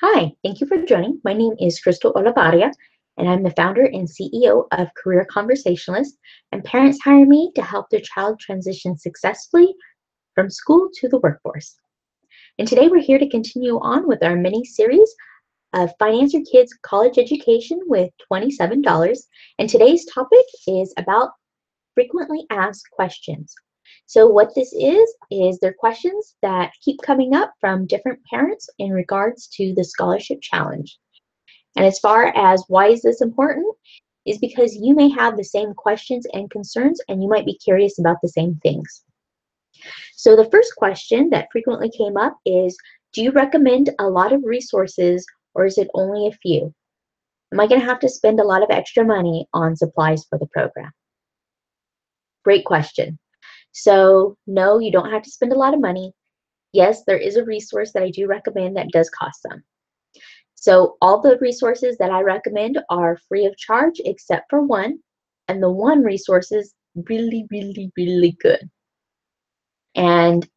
Hi, thank you for joining. My name is Crystal Olivarria, and I'm the founder and CEO of Career Conversationalist. And parents hire me to help their child transition successfully from school to the workforce. And today we're here to continue on with our mini series of Finance Your Kids' College Education with $27. And today's topic is about frequently asked questions. So what this is they're questions that keep coming up from different parents in regards to the scholarship challenge. And as far as why is this important, is because you may have the same questions and concerns and you might be curious about the same things. So the first question that frequently came up is, do you recommend a lot of resources or is it only a few? Am I going to have to spend a lot of extra money on supplies for the program? Great question. So no, you don't have to spend a lot of money. Yes, there is a resource that I do recommend that does cost some. So all the resources that I recommend are free of charge except for one, and the one resource is really, really, really good. And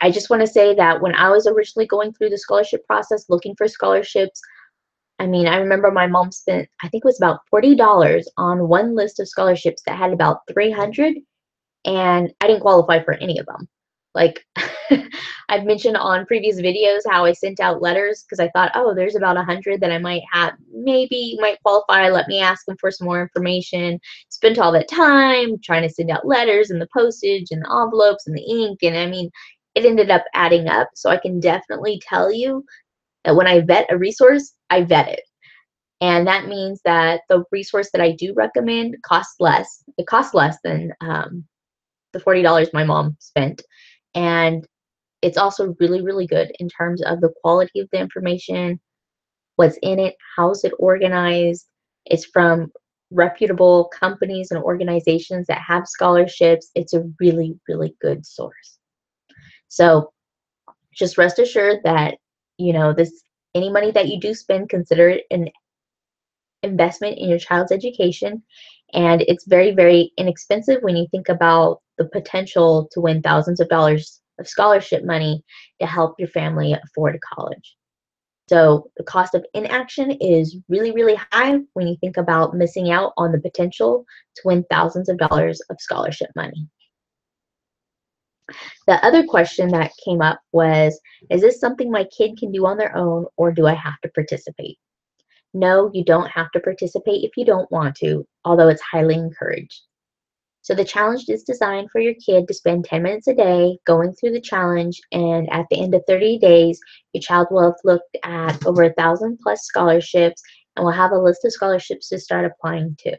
I just want to say that when I was originally going through the scholarship process looking for scholarships, I remember my mom spent, I think it was about $40 on one list of scholarships that had about 300, and I didn't qualify for any of them. Like I've mentioned on previous videos how I sent out letters because I thought, oh, there's about 100 that I might have, maybe might qualify. Let me ask them for some more information. Spent all that time trying to send out letters and the postage and the envelopes and the ink. And it ended up adding up. So I can definitely tell you that when I vet a resource, I vet it. And that means that the resource that I do recommend costs less. It costs less than the $40 my mom spent. And it's also really, really good in terms of the quality of the information, what's in it, how's it organized. It's from reputable companies and organizations that have scholarships. It's a really, really good source. So just rest assured that, this any money that you do spend, consider it an investment in your child's education. And it's very, very inexpensive when you think about the potential to win thousands of dollars of scholarship money to help your family afford college. So the cost of inaction is really, really high when you think about missing out on the potential to win thousands of dollars of scholarship money. The other question that came up was, is this something my kid can do on their own or do I have to participate? No, you don't have to participate if you don't want to, although it's highly encouraged. So the challenge is designed for your kid to spend 10 minutes a day going through the challenge, and at the end of 30 days, your child will have looked at over 1,000 plus scholarships and will have a list of scholarships to start applying to.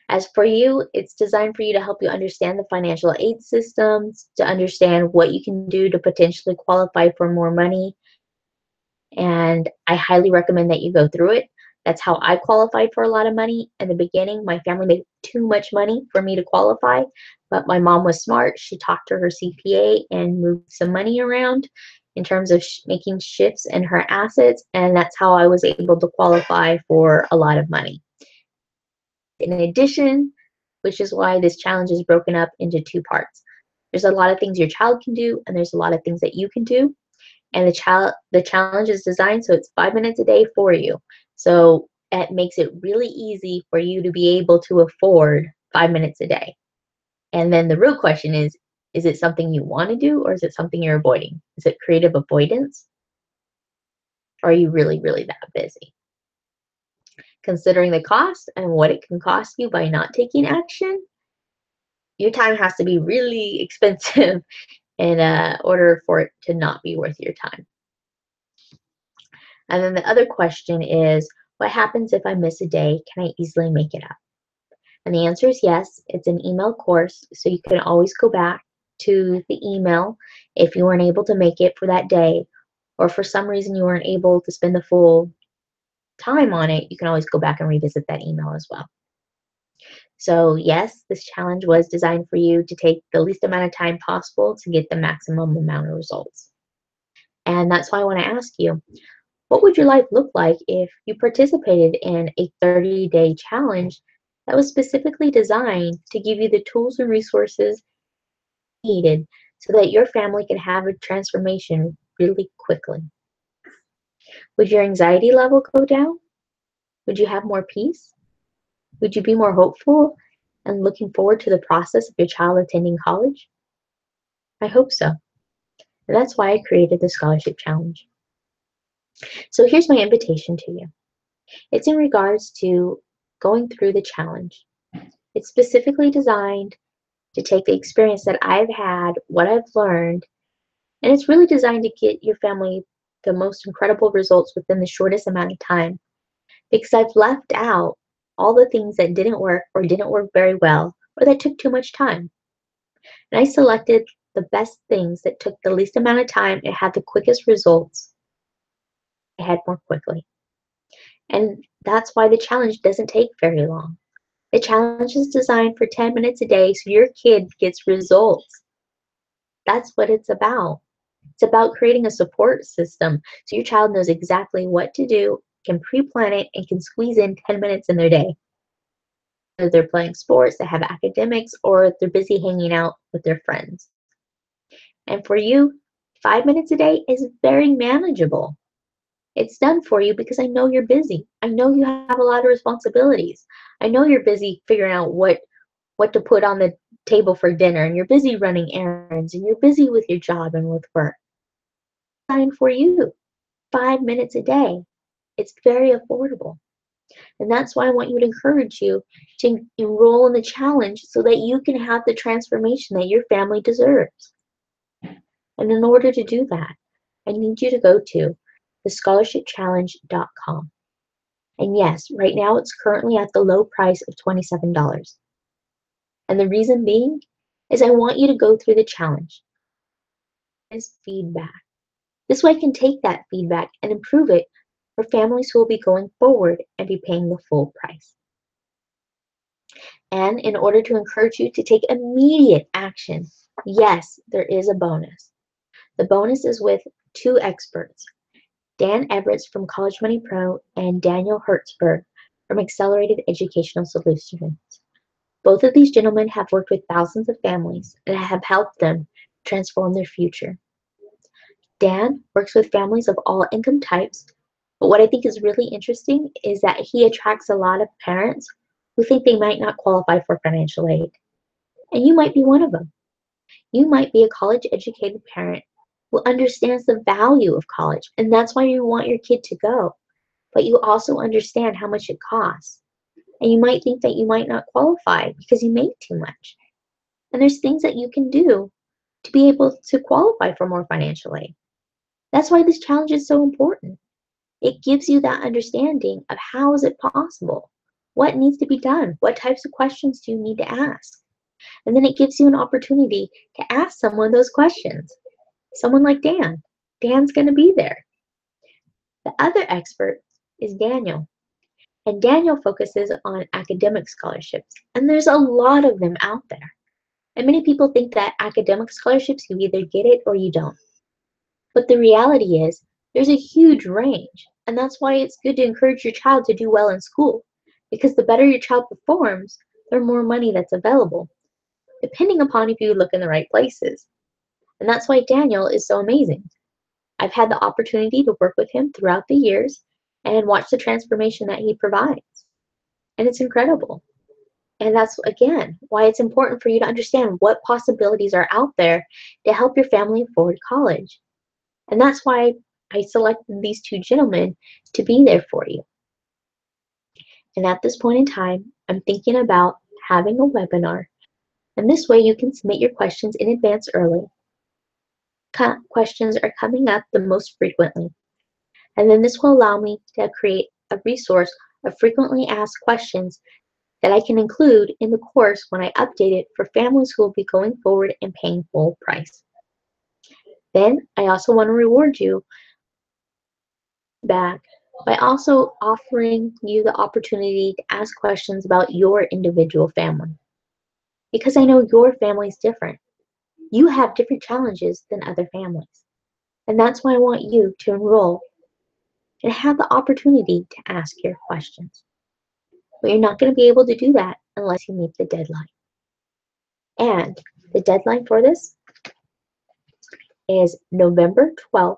As for you, it's designed for you to help you understand the financial aid systems, to understand what you can do to potentially qualify for more money, and I highly recommend that you go through it. That's how I qualified for a lot of money in the beginning. My family made too much money for me to qualify, but my mom was smart. She talked to her CPA and moved some money around in terms of making shifts in her assets, and that's how I was able to qualify for a lot of money. In addition, which is why this challenge is broken up into two parts. There's a lot of things your child can do, and there's a lot of things that you can do. And the challenge is designed so it's 5 minutes a day for you. So it makes it really easy for you to be able to afford 5 minutes a day. And then the real question is it something you want to do or is it something you're avoiding? Is it creative avoidance? Or are you really, really that busy? Considering the cost and what it can cost you by not taking action, your time has to be really expensive in order for it to not be worth your time. And then the other question is, what happens if I miss a day? Can I easily make it up? And the answer is yes. It's an email course, so you can always go back to the email if you weren't able to make it for that day, or for some reason you weren't able to spend the full time on it, you can always go back and revisit that email as well. So yes, this challenge was designed for you to take the least amount of time possible to get the maximum amount of results. And that's why I want to ask you, what would your life look like if you participated in a 30-day challenge that was specifically designed to give you the tools and resources needed so that your family can have a transformation really quickly? Would your anxiety level go down? Would you have more peace? Would you be more hopeful and looking forward to the process of your child attending college? I hope so. And that's why I created the Scholarship Challenge. So here's my invitation to you. It's in regards to going through the challenge. It's specifically designed to take the experience that I've had, what I've learned, and it's really designed to get your family the most incredible results within the shortest amount of time. Because I've left out all the things that didn't work or didn't work very well or that took too much time. And I selected the best things that took the least amount of time and had the quickest results. I had more quickly. And that's why the challenge doesn't take very long. The challenge is designed for 10 minutes a day so your kid gets results. That's what it's about. It's about creating a support system so your child knows exactly what to do, can pre-plan it, and can squeeze in 10 minutes in their day. Whether they're playing sports, they have academics, or they're busy hanging out with their friends. And for you, 5 minutes a day is very manageable. It's done for you because I know you're busy. I know you have a lot of responsibilities. I know you're busy figuring out what to put on the table for dinner, and you're busy running errands, and you're busy with your job and with work. Designed for you. 5 minutes a day. It's very affordable. And that's why I want you to encourage you to enroll in the challenge so that you can have the transformation that your family deserves. And in order to do that, I need you to go to thescholarshipchallenge.com. And yes, right now it's currently at the low price of $27. And the reason being is I want you to go through the challenge. As feedback. This way I can take that feedback and improve it for families who will be going forward and be paying the full price. And in order to encourage you to take immediate action, yes, there is a bonus. The bonus is with two experts, Dan Everett from College Money Pro and Daniel Hertzberg from Accelerated Educational Solutions. Both of these gentlemen have worked with thousands of families and have helped them transform their future. Dan works with families of all income types, but what I think is really interesting is that he attracts a lot of parents who think they might not qualify for financial aid. And you might be one of them. You might be a college-educated parent who understands the value of college, and that's why you want your kid to go. But you also understand how much it costs. And you might think that you might not qualify because you make too much. And there's things that you can do to be able to qualify for more financial aid. That's why this challenge is so important. It gives you that understanding of how is it possible? What needs to be done? What types of questions do you need to ask? And then it gives you an opportunity to ask someone those questions. Someone like Dan. Dan's going to be there. The other expert is Daniel. And Daniel focuses on academic scholarships. And there's a lot of them out there. And many people think that academic scholarships, you either get it or you don't. But the reality is, there's a huge range. And that's why it's good to encourage your child to do well in school. Because the better your child performs, the more money that's available, depending upon if you look in the right places. And that's why Daniel is so amazing. I've had the opportunity to work with him throughout the years and watch the transformation that he provides. And it's incredible. And that's, again, why it's important for you to understand what possibilities are out there to help your family afford college. And that's why I selected these two gentlemen to be there for you. And at this point in time, I'm thinking about having a webinar. And this way you can submit your questions in advance early. Questions are coming up the most frequently. And then this will allow me to create a resource of frequently asked questions that I can include in the course when I update it for families who will be going forward and paying full price. Then I also want to reward you back by also offering you the opportunity to ask questions about your individual family. Because I know your family is different. You have different challenges than other families. And that's why I want you to enroll and have the opportunity to ask your questions. But you're not going to be able to do that unless you meet the deadline. And the deadline for this is November 12th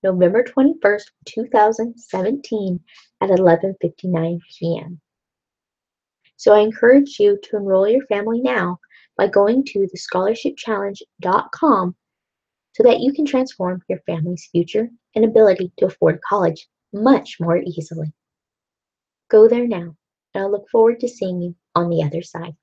November 21st, 2017 at 11:59 p.m. So I encourage you to enroll your family now by going to thescholarshipchallenge.com so that you can transform your family's future and ability to afford college much more easily. Go there now, and I look forward to seeing you on the other side.